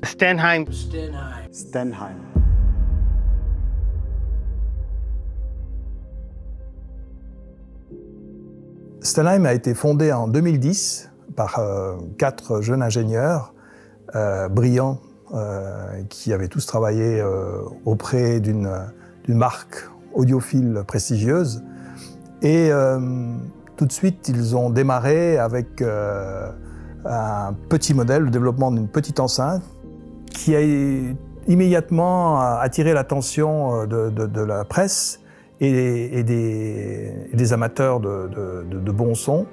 Stenheim. Stenheim. Stenheim a été fondé en 2010 par 4 jeunes ingénieurs brillants qui avaient tous travaillé auprès d'une marque audiophile prestigieuse. Et tout de suite, ils ont démarré avec un petit modèle, le développement d'une petite enceinte qui a immédiatement attiré l'attention de la presse et des amateurs de bon son,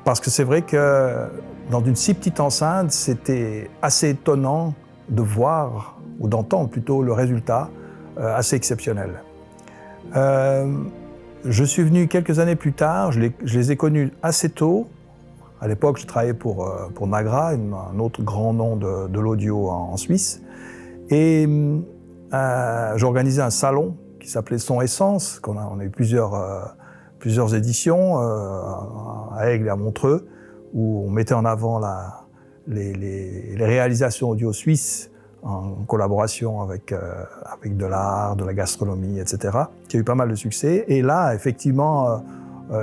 parce que c'est vrai que dans une si petite enceinte, c'était assez étonnant de voir, ou d'entendre plutôt, le résultat assez exceptionnel. Je suis venu quelques années plus tard, je les ai connus assez tôt. À l'époque, je travaillais pour Nagra, un autre grand nom de l'audio en Suisse. Et j'organisais un salon qui s'appelait Son Essence. On a eu plusieurs éditions à Aigle et à Montreux, où on mettait en avant les réalisations audio suisses en collaboration avec de l'art, de la gastronomie, etc., qui a eu pas mal de succès. Et là, effectivement,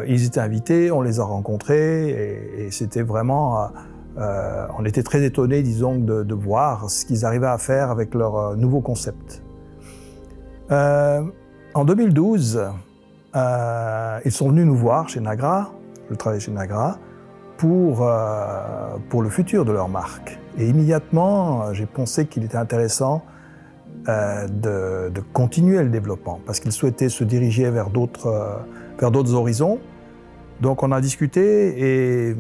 ils étaient invités, on les a rencontrés, et c'était vraiment... on était très étonnés, disons, de voir ce qu'ils arrivaient à faire avec leur nouveau concept. En 2012, ils sont venus nous voir chez Nagra, je travaillais chez Nagra, pour le futur de leur marque. Et immédiatement, j'ai pensé qu'il était intéressant de continuer le développement, parce qu'ils souhaitaient se diriger vers d'autres horizons. Donc on a discuté et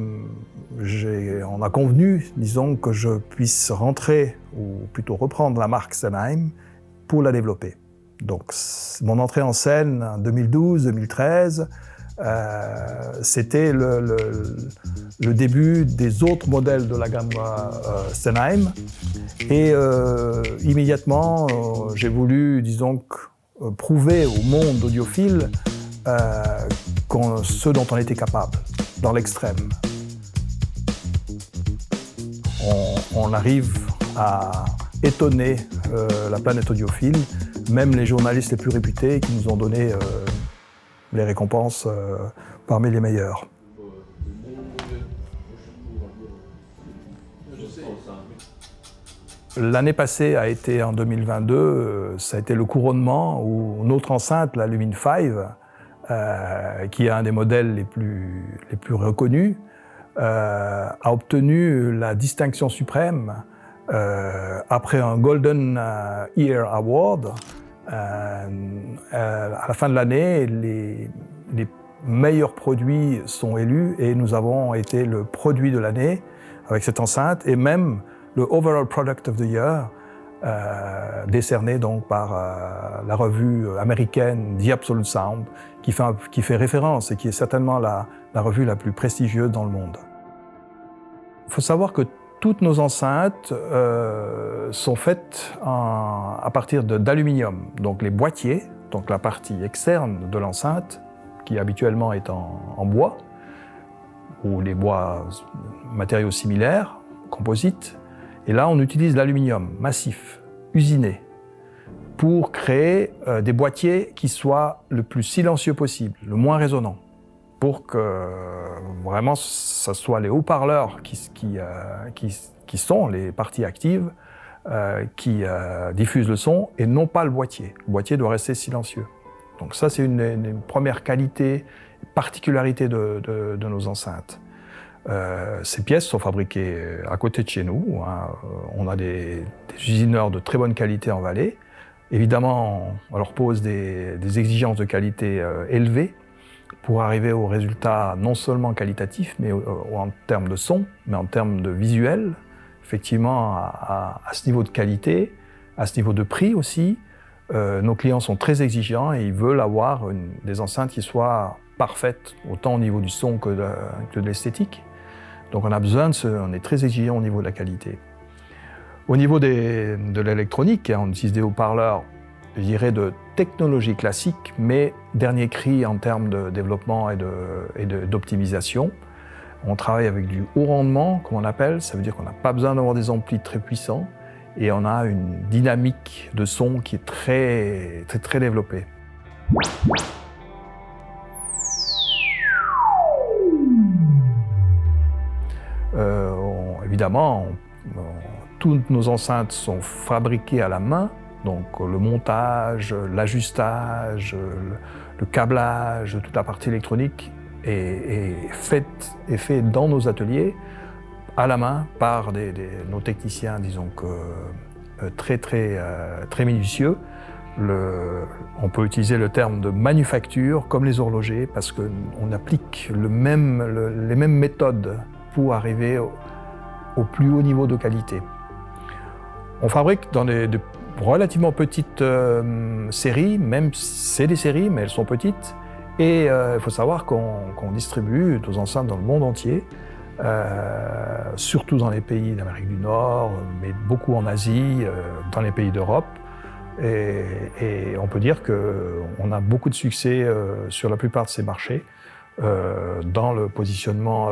on a convenu, disons, que je puisse rentrer, ou plutôt reprendre la marque Stenheim pour la développer. Donc mon entrée en scène en 2012-2013, c'était le début des autres modèles de la gamme Stenheim. Et immédiatement, j'ai voulu, disons, prouver au monde audiophile ce dont on était capable, dans l'extrême. On arrive à étonner la planète audiophile, même les journalistes les plus réputés qui nous ont donné les récompenses parmi les meilleurs. L'année passée a été, en 2022, ça a été le couronnement où notre enceinte, la Lumine 5, qui est un des modèles les plus reconnus, a obtenu la distinction suprême après un Golden Ear Award. À la fin de l'année, les meilleurs produits sont élus et nous avons été le produit de l'année avec cette enceinte, et même le Overall Product of the Year, décerné donc par la revue américaine The Absolute Sound, qui fait référence et qui est certainement la revue la plus prestigieuse dans le monde. Il faut savoir que toutes nos enceintes sont faites à partir d'aluminium. Donc les boîtiers, donc la partie externe de l'enceinte, qui habituellement est en bois, ou les bois matériaux similaires, composites. Et là, on utilise l'aluminium massif, usiné, pour créer des boîtiers qui soient le plus silencieux possible, le moins résonnant, pour que vraiment ce soit les haut-parleurs qui sont les parties actives qui diffusent le son et non pas le boîtier. Le boîtier doit rester silencieux. Donc ça, c'est une première qualité, particularité de nos enceintes. Ces pièces sont fabriquées à côté de chez nous. On a des usineurs de très bonne qualité en Valais. Évidemment, on leur pose des exigences de qualité élevées pour arriver au résultat non seulement qualitatif, mais en termes de son, mais en termes de visuel. Effectivement, à ce niveau de qualité, à ce niveau de prix aussi, nos clients sont très exigeants et ils veulent avoir des enceintes qui soient parfaites, autant au niveau du son que de l'esthétique. Donc on est très exigeant au niveau de la qualité. Au niveau de l'électronique, on utilise des haut-parleurs, je dirais, de technologie classique, mais dernier cri en termes de développement et d'optimisation. On travaille avec du haut rendement, comme on appelle, ça veut dire qu'on n'a pas besoin d'avoir des amplis très puissants, et on a une dynamique de son qui est très développée. Évidemment, toutes nos enceintes sont fabriquées à la main, donc le montage, l'ajustage, le câblage, toute la partie électronique est fait dans nos ateliers, à la main, par nos techniciens, disons que très minutieux. On peut utiliser le terme de manufacture comme les horlogers parce qu'on applique les mêmes méthodes pour arriver au plus haut niveau de qualité. On fabrique dans de relativement petites séries, même c'est des séries, mais elles sont petites. Et il faut savoir qu'on distribue nos enceintes dans le monde entier, surtout dans les pays d'Amérique du Nord, mais beaucoup en Asie, dans les pays d'Europe. Et on peut dire qu'on a beaucoup de succès sur la plupart de ces marchés, dans le positionnement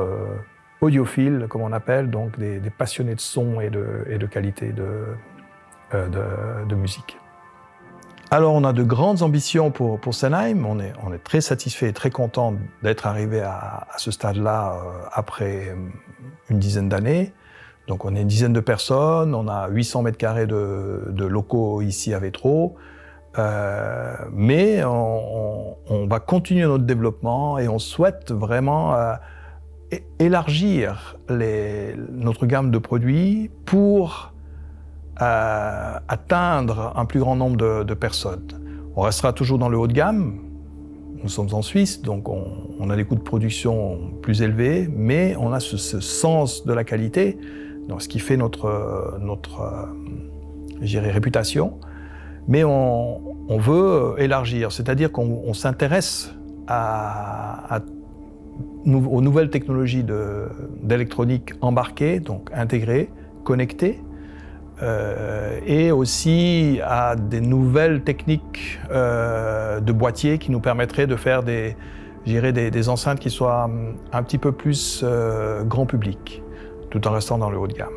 audiophile, comme on appelle, donc des passionnés de son et de qualité de musique. Alors on a de grandes ambitions pour Stenheim, on est très satisfait et très content d'être arrivé à ce stade-là après une dizaine d'années. Donc on est une dizaine de personnes, on a 800 mètres carrés de locaux ici à Vétro, mais on va continuer notre développement et on souhaite vraiment élargir notre gamme de produits pour atteindre un plus grand nombre de personnes. On restera toujours dans le haut de gamme. Nous sommes en Suisse, donc on a des coûts de production plus élevés, mais on a ce sens de la qualité, donc ce qui fait notre réputation. Mais on veut élargir, c'est-à-dire qu'on s'intéresse aux nouvelles technologies d'électronique embarquée, donc intégrée, connectée, et aussi à des nouvelles techniques de boîtiers qui nous permettraient de faire des enceintes qui soient un petit peu plus grand public, tout en restant dans le haut de gamme.